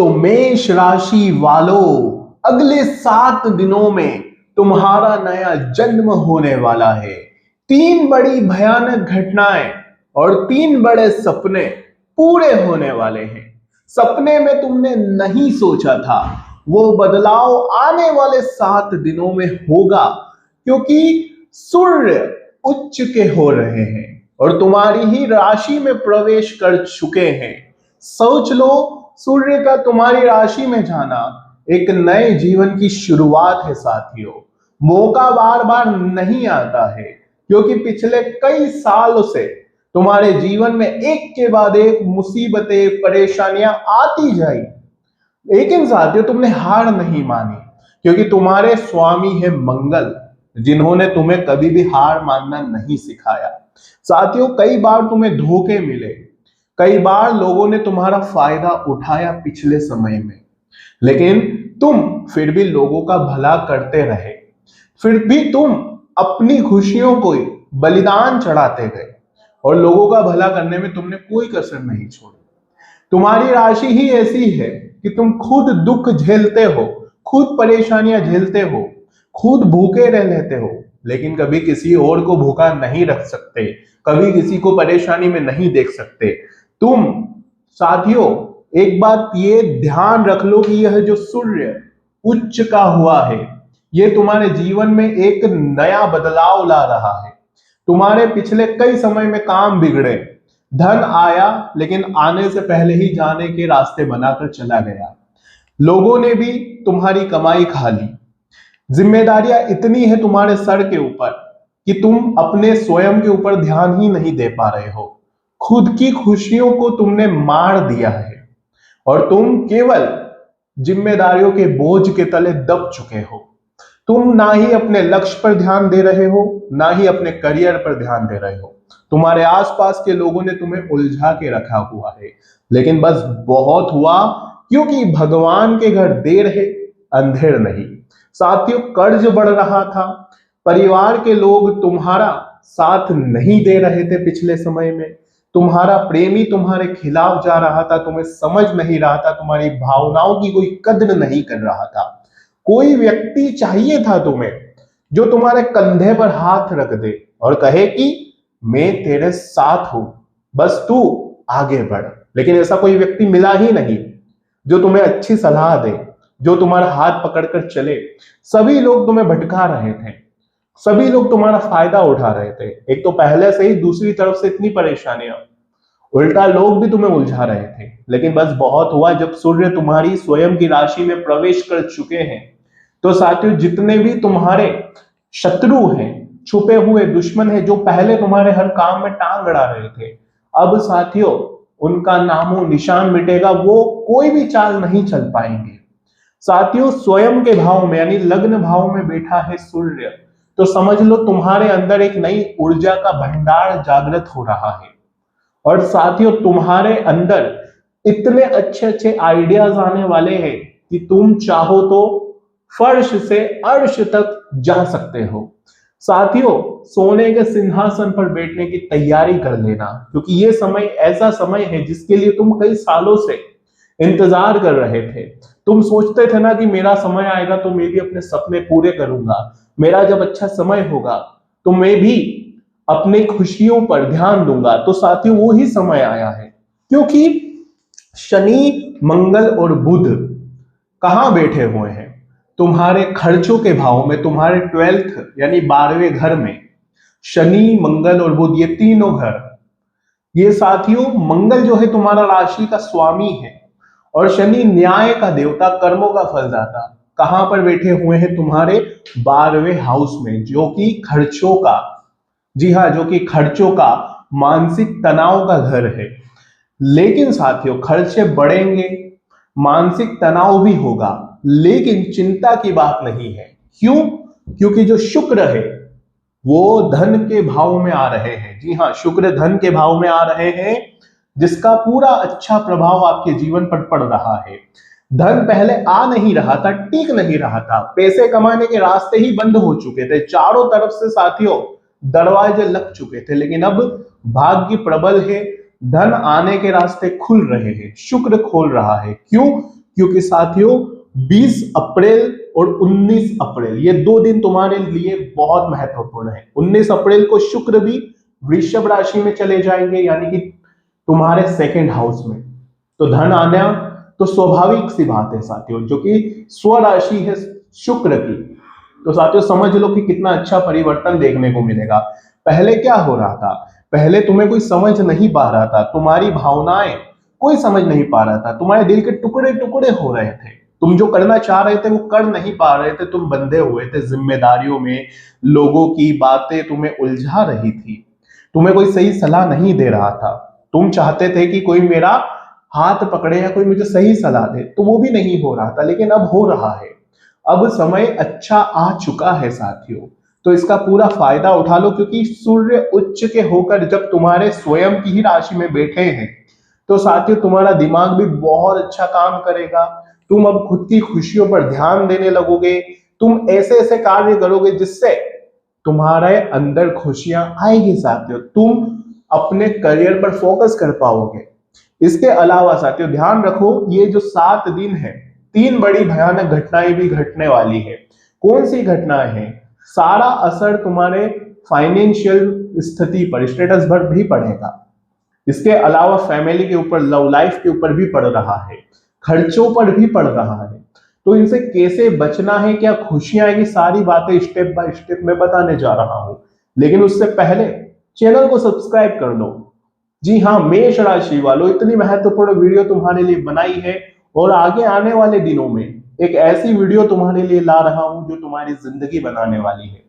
तो मेष राशि वालों, अगले 7 दिनों में तुम्हारा नया जन्म होने वाला है। 3 बड़ी भयानक घटनाएं और 3 बड़े सपने पूरे होने वाले हैं। सपने में तुमने नहीं सोचा था वो बदलाव आने वाले 7 दिनों में होगा, क्योंकि सूर्य उच्च के हो रहे हैं और तुम्हारी ही राशि में प्रवेश कर चुके हैं। सोच लो, सूर्य का तुम्हारी राशि में जाना एक नए जीवन की शुरुआत है साथियों। मौका बार बार नहीं आता है, क्योंकि पिछले कई सालों से तुम्हारे जीवन में एक के बाद एक मुसीबतें, परेशानियां आती जाई। लेकिन साथियों, तुमने हार नहीं मानी, क्योंकि तुम्हारे स्वामी है मंगल, जिन्होंने तुम्हें कभी भी हार मानना नहीं सिखाया। साथियों, कई बार तुम्हें धोखे मिले, कई बार लोगों ने तुम्हारा फायदा उठाया पिछले समय में, लेकिन तुम फिर भी लोगों का भला करते रहे। फिर भी तुम अपनी खुशियों को बलिदान चढ़ाते गए और लोगों का भला करने में तुमने कोई कसर नहीं छोड़ी। तुम्हारी राशि ही ऐसी है कि तुम खुद दुख झेलते हो, खुद परेशानियां झेलते हो, खुद भूखे रह लेते हो, लेकिन कभी किसी और को भूखा नहीं रख सकते, कभी किसी को परेशानी में नहीं देख सकते। तुम साथियों, एक बात ये ध्यान रख लो कि यह जो सूर्य उच्च का हुआ है, ये तुम्हारे जीवन में एक नया बदलाव ला रहा है। तुम्हारे पिछले कई समय में काम बिगड़े, धन आया लेकिन आने से पहले ही जाने के रास्ते बनाकर चला गया। लोगों ने भी तुम्हारी कमाई खा ली। जिम्मेदारियां इतनी है तुम्हारे सर के ऊपर कि तुम अपने स्वयं के ऊपर ध्यान ही नहीं दे पा रहे हो। खुद की खुशियों को तुमने मार दिया है और तुम केवल जिम्मेदारियों के बोझ के तले दब चुके हो। तुम ना ही अपने लक्ष्य पर ध्यान दे रहे हो, ना ही अपने करियर पर ध्यान दे रहे हो। तुम्हारे आसपास के लोगों ने तुम्हें उलझा के रखा हुआ है, लेकिन बस बहुत हुआ, क्योंकि भगवान के घर देर है अंधेर नहीं। साथियों, कर्ज बढ़ रहा था, परिवार के लोग तुम्हारा साथ नहीं दे रहे थे पिछले समय में, तुम्हारा प्रेमी तुम्हारे खिलाफ जा रहा था, तुम्हें समझ नहीं रहा था, तुम्हारी भावनाओं की कोई कद्र नहीं कर रहा था। कोई व्यक्ति चाहिए था तुम्हें जो तुम्हारे कंधे पर हाथ रख दे और कहे कि मैं तेरे साथ हूं, बस तू आगे बढ़। लेकिन ऐसा कोई व्यक्ति मिला ही नहीं जो तुम्हें अच्छी सलाह दे, जो तुम्हारा हाथ पकड़कर चले। सभी लोग तुम्हें भटका रहे थे, सभी लोग तुम्हारा फायदा उठा रहे थे। एक तो पहले से ही दूसरी तरफ से इतनी परेशानियां, उल्टा लोग भी तुम्हें उलझा रहे थे। लेकिन बस बहुत हुआ, जब सूर्य तुम्हारी स्वयं की राशि में प्रवेश कर चुके हैं, तो साथियों, जितने भी तुम्हारे शत्रु हैं, छुपे हुए दुश्मन हैं, जो पहले तुम्हारे हर काम में टांग अड़ा रहे थे, अब साथियों उनका नामो निशान मिटेगा। वो कोई भी चाल नहीं चल पाएंगे। साथियों, स्वयं के भाव में यानी लग्न भाव में बैठा है सूर्य, तो समझ लो तुम्हारे अंदर एक नई ऊर्जा का भंडार जागृत हो रहा है। और साथियों, तुम्हारे अंदर इतने अच्छे अच्छे आइडियाज आने वाले हैं कि तुम चाहो तो फर्श से अर्श तक जा सकते हो। साथियों, सोने के सिंहासन पर बैठने की तैयारी कर लेना, क्योंकि ये समय ऐसा समय है जिसके लिए तुम कई सालों से इंतजार कर रहे थे। तुम सोचते थे ना कि मेरा समय आएगा तो मैं भी अपने सपने पूरे करूंगा, मेरा जब अच्छा समय होगा तो मैं भी अपने खुशियों पर ध्यान दूंगा। तो साथियों, वो ही समय आया है, क्योंकि शनि, मंगल और बुध कहां बैठे हुए हैं? तुम्हारे खर्चों के भाव में, तुम्हारे 12th यानी 12वें घर में। शनि, मंगल और बुध, ये तीनों घर, ये साथियों, मंगल जो है तुम्हारा राशि का स्वामी है और शनि न्याय का देवता, कर्मों का फलदाता। कहां पर बैठे हुए हैं? तुम्हारे 12वें हाउस में, जो कि खर्चों का, जी हाँ, जो कि खर्चों का, मानसिक तनाव का घर है। लेकिन साथियों, खर्चे बढ़ेंगे, मानसिक तनाव भी होगा, लेकिन चिंता की बात नहीं है। क्यों? क्योंकि जो शुक्र है वो धन के भाव में आ रहे हैं। जी हाँ, शुक्र धन के भाव में आ रहे हैं, जिसका पूरा अच्छा प्रभाव आपके जीवन पर पड़ रहा है। धन पहले आ नहीं रहा था, टिक नहीं रहा था, पैसे कमाने के रास्ते ही बंद हो चुके थे, चारों तरफ से साथियों दरवाजे लग चुके थे। लेकिन अब भाग्य प्रबल है, धन आने के रास्ते खुल रहे हैं, शुक्र खोल रहा है। क्यों? क्योंकि साथियों 20 अप्रैल और 19 अप्रैल ये 2 दिन तुम्हारे लिए बहुत महत्वपूर्ण है। 19 अप्रैल को शुक्र भी वृषभ राशि में चले जाएंगे, यानी कि तुम्हारे सेकंड हाउस में। तो धन आना तो स्वाभाविक सी बात है साथियों, जो कि स्वराशि है शुक्र की। तो साथियों समझ लो कि कितना अच्छा परिवर्तन देखने को मिलेगा। पहले क्या हो रहा था, पहले तुम्हें कोई समझ नहीं पा रहा था, तुम्हारी भावनाएं कोई समझ नहीं पा रहा था, तुम्हारे दिल के टुकड़े टुकड़े हो रहे थे, तुम जो करना चाह रहे थे वो कर नहीं पा रहे थे, तुम बंधे हुए थे जिम्मेदारियों में, लोगों की बातें तुम्हें उलझा रही थी, तुम्हें कोई सही सलाह नहीं दे रहा था, तुम चाहते थे कि कोई मेरा हाथ पकड़े या कोई मुझे सही सलाह दे, तो वो भी नहीं हो रहा था, लेकिन अब हो रहा है। अब समय अच्छा आ चुका है साथियों, तो इसका पूरा फायदा उठा लो, क्योंकि सूर्य उच्च के होकर जब तुम्हारे स्वयं की ही राशि में बैठे हैं, तो साथियों तुम्हारा दिमाग भी बहुत अच्छा काम करेगा। तुम अब खुद की खुशियों पर ध्यान देने लगोगे, तुम ऐसे ऐसे कार्य करोगे जिससे तुम्हारे अंदर खुशियां आएगी साथियों, तुम अपने करियर पर फोकस कर पाओगे। इसके अलावा साथियों ध्यान रखो, ये जो 7 दिन है, 3 बड़ी भयानक घटनाएं भी घटने वाली है। कौन सी घटनाएं हैं? सारा असर तुम्हारे फाइनेंशियल स्थिति पर, स्टेटस पर भी पड़ेगा। इसके अलावा फैमिली के ऊपर, लव लाइफ के ऊपर भी पड़ रहा है, खर्चों पर भी पड़ रहा है। तो इनसे कैसे बचना है, क्या खुशियां आएगी, सारी बातें स्टेप बाय स्टेप में बताने जा रहा हूं। लेकिन उससे पहले चैनल को सब्सक्राइब कर लो। जी हाँ मेष राशि वालों, इतनी महत्वपूर्ण वीडियो तुम्हारे लिए बनाई है, और आगे आने वाले दिनों में एक ऐसी वीडियो तुम्हारे लिए ला रहा हूं जो तुम्हारी जिंदगी बनाने वाली है।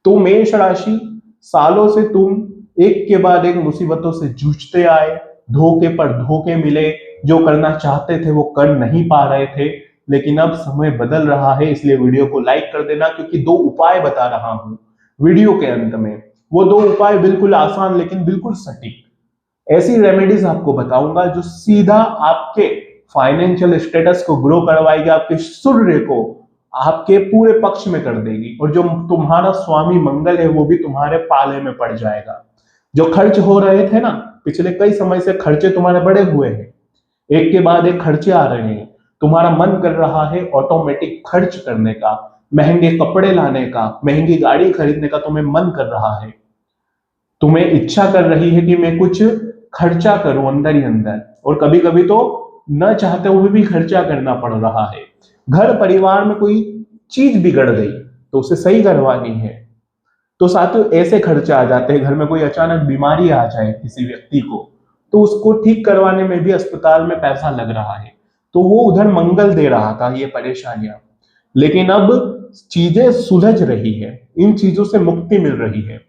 तो मेष राशि, सालों से तुम एक के बाद एक मुसीबतों से जूझते आए, धोखे पर धोखे मिले, जो करना चाहते थे वो कर नहीं पा रहे थे, लेकिन अब समय बदल रहा है। इसलिए वीडियो को लाइक कर देना, क्योंकि 2 उपाय बता रहा हूं वीडियो के अंत में। वो 2 उपाय बिल्कुल आसान लेकिन बिल्कुल सटीक, ऐसी रेमेडीज आपको बताऊंगा जो सीधा आपके फाइनेंशियल स्टेटस को ग्रो करवाएगी, आपके सूर्य को आपके पूरे पक्ष में कर देगी, और जो तुम्हारा स्वामी मंगल है वो भी तुम्हारे पाले में पड़ जाएगा। जो खर्च हो रहे थे ना, पिछले कई समय से खर्चे तुम्हारे बड़े हुए हैं, एक के बाद एक खर्चे आ रहे हैं, तुम्हारा मन कर रहा है ऑटोमेटिक खर्च करने का, महंगे कपड़े लाने का, महंगी गाड़ी खरीदने का तुम्हें मन कर रहा है, तुम्हें इच्छा कर रही है कि मैं कुछ खर्चा करूं अंदर ही अंदर, और कभी कभी तो न चाहते हुए भी खर्चा करना पड़ रहा है। घर परिवार में कोई चीज बिगड़ गई तो उसे सही करवानी है, तो साथियों ऐसे खर्चे आ जाते हैं। घर में कोई अचानक बीमारी आ जाए किसी व्यक्ति को, तो उसको ठीक करवाने में भी अस्पताल में पैसा लग रहा है, तो वो उधर मंगल दे रहा था ये परेशानियां। लेकिन अब चीजें सुलझ रही है, इन चीजों से मुक्ति मिल रही है,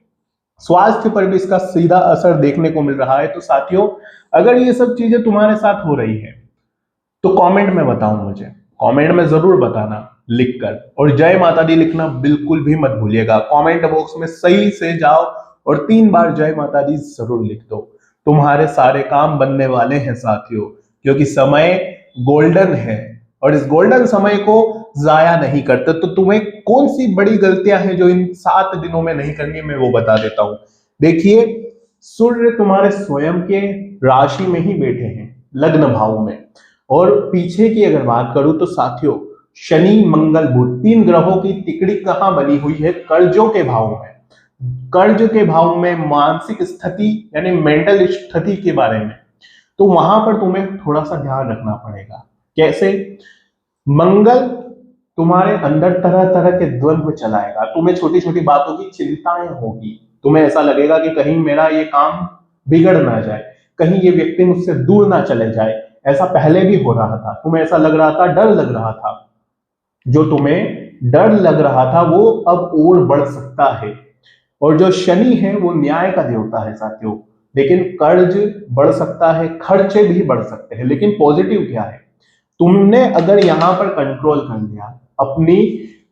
स्वास्थ्य पर भी इसका सीधा असर देखने को मिल रहा है। तो साथियों अगर ये सब चीजें तुम्हारे साथ हो रही है तो कमेंट में बताओ, मुझे कमेंट में जरूर बताना लिखकर, और जय माता दी लिखना बिल्कुल भी मत भूलिएगा। कमेंट बॉक्स में सही से जाओ और 3 बार जय माता दी जरूर लिख दो, तुम्हारे सारे काम बनने वाले हैं साथियों, क्योंकि समय गोल्डन है और इस गोल्डन समय को जाया नहीं करते। तो तुम्हें कौन सी बड़ी गलतियां हैं जो इन 7 दिनों में नहीं करनी, मैं वो बता देता हूं। देखिए सूर्य तुम्हारे स्वयं के राशि में ही बैठे हैं, लग्न भाव में, और पीछे की अगर बात करूं तो साथियों शनि मंगल बुध 3 ग्रहों की तिकड़ी कहां बनी हुई है? कर्जों के भाव में। कर्ज के भाव में मानसिक स्थिति यानी मेंटल स्थिति के बारे में, तो वहां पर तुम्हें थोड़ा सा ध्यान रखना पड़ेगा। कैसे? मंगल तुम्हारे अंदर तरह तरह के द्वंद्व चलाएगा, तुम्हें छोटी छोटी बातों की चिंताएं होगी, तुम्हें ऐसा लगेगा कि कहीं मेरा ये काम बिगड़ ना जाए, कहीं ये व्यक्ति मुझसे दूर ना चले जाए। ऐसा पहले भी हो रहा था, तुम्हें ऐसा लग रहा था, डर लग रहा था, जो तुम्हें डर लग रहा था वो अब और बढ़ सकता है। और जो शनि है वो न्याय का देवता है साथियों, लेकिन कर्ज बढ़ सकता है, खर्चे भी बढ़ सकते हैं। लेकिन पॉजिटिव क्या है, तुमने अगर यहां पर कंट्रोल कर लिया, अपनी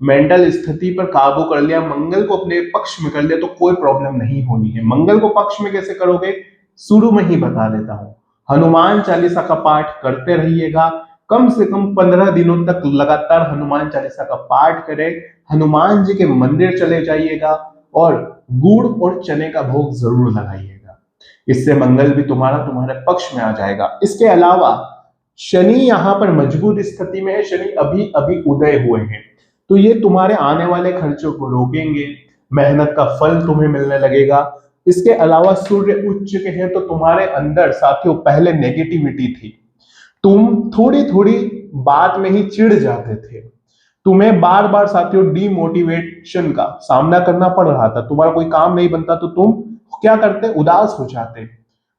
मेंटल स्थिति पर काबू कर लिया, मंगल को अपने पक्ष में कर लिया, तो कोई प्रॉब्लम नहीं होनी है। मंगल को पक्ष में कैसे करोगे, शुरू में ही बता देता हूं। हनुमान चालीसा का पाठ करते रहिएगा, कम से कम 15 दिनों तक लगातार हनुमान चालीसा का पाठ करें, हनुमान जी के मंदिर चले जाइएगा, और गुड़ और चने का भोग जरूर लगाइएगा। इससे मंगल भी तुम्हारे पक्ष में आ जाएगा। इसके अलावा शनि यहाँ पर मजबूत स्थिति में है, शनि अभी अभी उदय हुए हैं, तो ये तुम्हारे आने वाले खर्चों को रोकेंगे, मेहनत का फल तुम्हें मिलने लगेगा। इसके अलावा सूर्य उच्च के हैं तो तुम्हारे अंदर साथियों पहले नेगेटिविटी थी, तुम थोड़ी थोड़ी बात में ही चिढ़ जाते थे, तुम्हें बार बार साथियों डीमोटिवेशन का सामना करना पड़ रहा था, तुम्हारा कोई काम नहीं बनता तो तुम क्या करते, उदास हो जाते,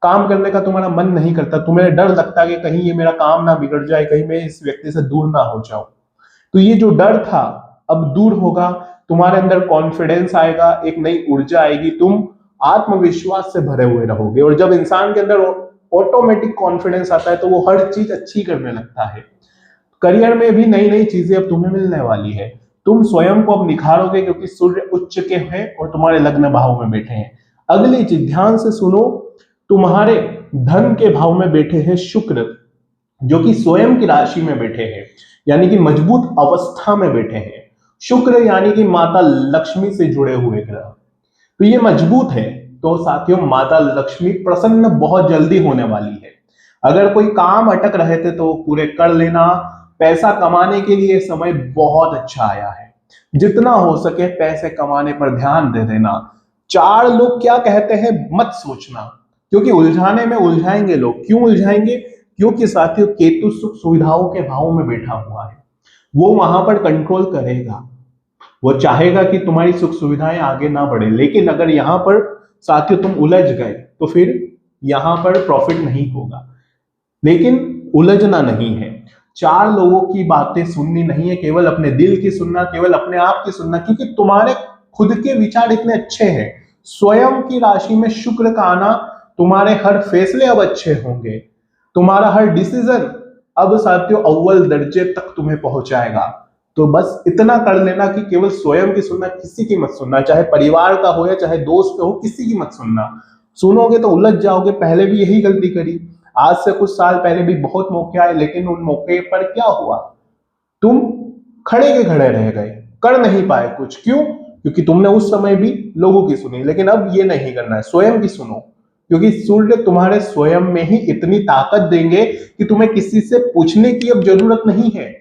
काम करने का तुम्हारा मन नहीं करता, तुम्हें डर लगता कि कहीं ये मेरा काम ना बिगड़ जाए, कहीं मैं इस व्यक्ति से दूर ना हो जाऊं। तो ये जो डर था अब दूर होगा, तुम्हारे अंदर कॉन्फिडेंस आएगा, एक नई ऊर्जा आएगी, तुम आत्मविश्वास से भरे हुए रहोगे। और जब इंसान के अंदर ऑटोमेटिक कॉन्फिडेंस आता है तो वो हर चीज अच्छी करने लगता है। करियर में भी नई नई चीजें अब तुम्हें मिलने वाली है, तुम स्वयं को अब निखारोगे क्योंकि सूर्य उच्च के हैं और तुम्हारे लग्न भाव में बैठे हैं। अगली चीज ध्यान से सुनो, तुम्हारे धन के भाव में बैठे हैं शुक्र, जो कि स्वयं की राशि में बैठे हैं, यानी कि मजबूत अवस्था में बैठे हैं। शुक्र यानी कि माता लक्ष्मी से जुड़े हुए ग्रह, तो ये मजबूत है। तो साथियों माता लक्ष्मी प्रसन्न बहुत जल्दी होने वाली है। अगर कोई काम अटक रहे थे तो पूरे कर लेना, पैसा कमाने के लिए समय बहुत अच्छा आया है, जितना हो सके पैसे कमाने पर ध्यान दे देना। चार लोग क्या कहते हैं मत सोचना, क्योंकि उलझाने में उलझाएंगे लोग। क्यों उलझाएंगे? क्योंकि साथियों केतु सुख सुविधाओं के भाव में बैठा हुआ है, वो वहां पर कंट्रोल करेगा, वो चाहेगा कि तुम्हारी सुख सुविधाएं आगे ना बढ़े। लेकिन अगर यहां पर साथियों तुम उलझ गए तो फिर यहां पर प्रॉफिट नहीं होगा। लेकिन उलझना नहीं है, चार लोगों की बातें सुननी नहीं है, केवल अपने दिल की सुनना, केवल अपने आप की सुनना, क्योंकि तुम्हारे खुद के विचार इतने अच्छे हैं। स्वयं की राशि में शुक्र का आना, तुम्हारे हर फैसले अब अच्छे होंगे, तुम्हारा हर डिसीजन अब साथियों अव्वल दर्जे तक तुम्हें पहुंचाएगा। तो बस इतना कर लेना कि केवल स्वयं की सुनना, किसी की मत सुनना, चाहे परिवार का हो या चाहे दोस्त का हो, किसी की मत सुनना। सुनोगे तो उलझ जाओगे, पहले भी यही गलती करी, आज से कुछ साल पहले भी बहुत मौके आए, लेकिन उन मौके पर क्या हुआ, तुम खड़े के खड़े रह गए, कर नहीं पाए कुछ। क्यों? क्योंकि तुमने उस समय भी लोगों की सुनी। लेकिन अब ये नहीं करना है, स्वयं की सुनो, क्योंकि सूर्य तुम्हारे स्वयं में ही इतनी ताकत देंगे कि तुम्हें किसी से पूछने की अब जरूरत नहीं है,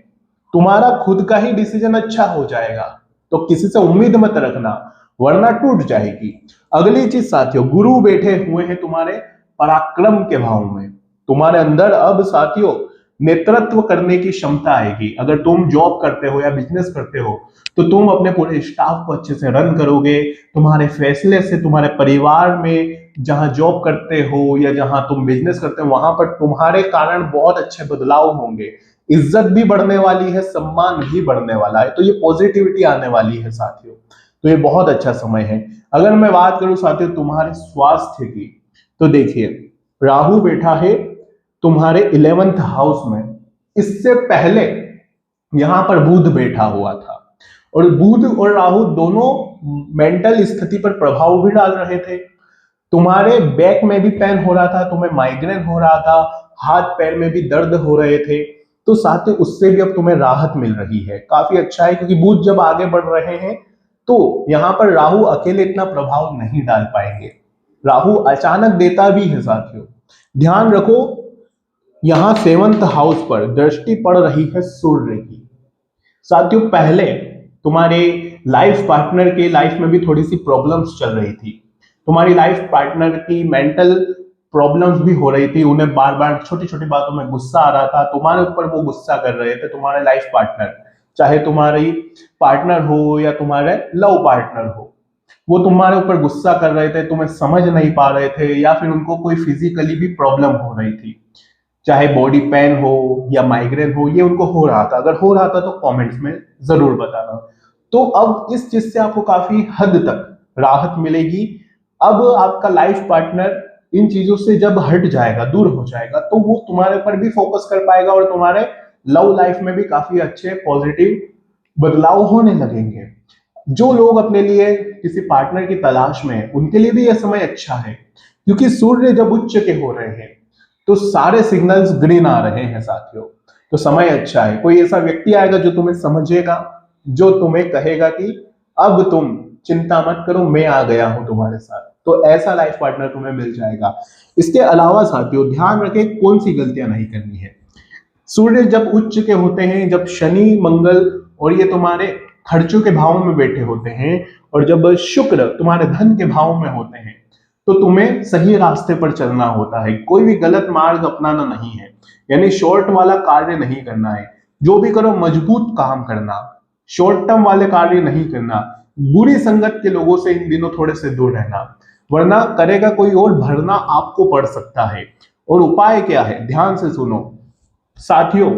तुम्हारा खुद का ही डिसीजन अच्छा हो जाएगा। तो किसी से उम्मीद मत रखना, वरना टूट जाएगी। अगली चीज साथियों, गुरु बैठे हुए हैं तुम्हारे पराक्रम के भाव में, तुम्हारे अंदर अब साथियों नेतृत्व करने की क्षमता आएगी। अगर तुम जॉब करते हो या बिजनेस करते हो तो तुम अपने पूरे स्टाफ को अच्छे से रन करोगे, तुम्हारे फैसले से तुम्हारे परिवार में जहां जॉब करते हो या जहां तुम बिजनेस करते हो वहां पर तुम्हारे कारण बहुत अच्छे बदलाव होंगे, इज्जत भी बढ़ने वाली है, सम्मान भी बढ़ने वाला है। तो ये पॉजिटिविटी आने वाली है साथियों, तो ये बहुत अच्छा समय है। अगर मैं बात करूं साथियों तुम्हारे स्वास्थ्य की, तो देखिए राहु बैठा है तुम्हारे 11th हाउस में, इससे पहले यहां पर बुध बैठा हुआ था, और बुध और राहु दोनों मेंटल स्थिति पर प्रभाव भी डाल रहे थे। तुम्हारे बैक में भी पेन हो रहा था, तुम्हें माइग्रेन हो रहा था, हाथ पैर में भी दर्द हो रहे थे, तो साथ ही उससे भी अब तुम्हें राहत मिल रही है। काफी अच्छा है, क्योंकि बुध जब आगे बढ़ रहे हैं तो यहां पर राहु अकेले इतना प्रभाव नहीं डाल पाएंगे, राहु अचानक देता भी है साथियों। ध्यान रखो, यहां 7th हाउस पर दृष्टि पड़ रही है सूर्य की। साथियों पहले तुम्हारे लाइफ पार्टनर के लाइफ में भी थोड़ी सी प्रॉब्लम्स चल रही थी, तुम्हारी लाइफ पार्टनर की मेंटल प्रॉब्लम्स भी हो रही थी, उन्हें बार बार छोटी छोटी बातों में गुस्सा आ रहा था, तुम्हारे ऊपर वो गुस्सा कर रहे थे। तुम्हारे लाइफ पार्टनर, चाहे तुम्हारी पार्टनर हो या तुम्हारे लव पार्टनर हो, वो तुम्हारे ऊपर गुस्सा कर रहे थे, तुम्हें समझ नहीं पा रहे थे, या फिर उनको कोई फिजिकली भी प्रॉब्लम हो रही थी, चाहे बॉडी पेन हो या माइग्रेन हो, ये उनको हो रहा था। अगर हो रहा था तो कमेंट्स में जरूर बताना। तो अब इस चीज से आपको काफी हद तक राहत मिलेगी। अब आपका लाइफ पार्टनर इन चीजों से जब हट जाएगा, दूर हो जाएगा, तो वो तुम्हारे पर भी फोकस कर पाएगा और तुम्हारे लव लाइफ में भी काफी अच्छे पॉजिटिव बदलाव होने लगेंगे। जो लोग अपने लिए किसी पार्टनर की तलाश में हैं, उनके लिए भी यह समय अच्छा है, क्योंकि सूर्य जब उच्च के हो रहे हैं तो सारे सिग्नल्स ग्रीन आ रहे हैं साथियों, तो समय अच्छा है। कोई ऐसा व्यक्ति आएगा जो तुम्हें समझेगा, जो तुम्हें कहेगा कि अब तुम चिंता मत करो, मैं आ गया हूं तुम्हारे साथ, तो ऐसा लाइफ पार्टनर तुम्हें मिल जाएगा। इसके अलावा साथियों ध्यान रखें कौन सी गलतियां नहीं करनी है। सूर्य जब उच्च के होते हैं, जब शनि मंगल और ये तुम्हारे खर्चों के भाव में बैठे होते हैं, और जब शुक्र तुम्हारे धन के भाव में होते हैं, तो तुम्हें सही रास्ते पर चलना होता है। कोई भी गलत मार्ग अपनाना नहीं है, यानी शॉर्ट वाला कार्य नहीं करना है। जो भी करो मजबूत काम करना, शॉर्ट टर्म वाले कार्य नहीं करना। बुरी संगत के लोगों से इन दिनों थोड़े से दूर रहना, वरना करेगा कोई और, भरना आपको पड़ सकता है। और उपाय क्या है, ध्यान से सुनो साथियों।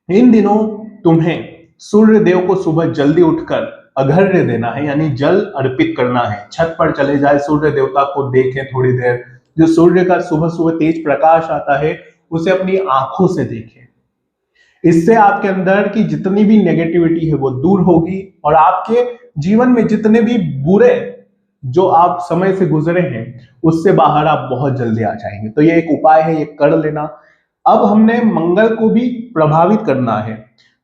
इन दिनों तुम्हें सूर्य देव को सुबह जल्दी उठकर अर्घ्य देना है, यानी जल अर्पित करना है। छत पर चले जाए, सूर्य देवता को देखें थोड़ी देर। जो सूर्य का सुबह सुबह तेज प्रकाश आता है उसे अपनी आंखों से देखें। इससे आपके अंदर की जितनी भी नेगेटिविटी है वो दूर होगी, और आपके जीवन में जितने भी बुरे जो आप समय से गुजरे हैं उससे बाहर आप बहुत जल्दी आ जाएंगे। तो ये एक उपाय है, ये कर लेना। अब हमने मंगल को भी प्रभावित करना है,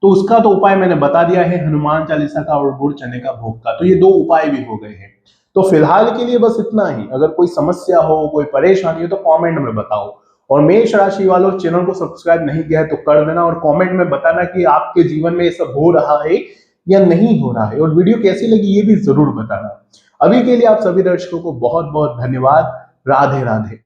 तो उसका तो उपाय मैंने बता दिया है, हनुमान चालीसा का और गुड़ चने का भोग का। तो ये 2 उपाय भी हो गए हैं। तो फिलहाल के लिए बस इतना ही। अगर कोई समस्या हो, कोई परेशानी हो तो कमेंट में बताओ। और मेष राशि वालों, चैनल को सब्सक्राइब नहीं किया है तो कर देना, और कमेंट में बताना कि आपके जीवन में ये सब हो रहा है या नहीं हो रहा है, और वीडियो कैसी लगी ये भी जरूर बताना। अभी के लिए आप सभी दर्शकों को बहुत बहुत धन्यवाद। राधे राधे।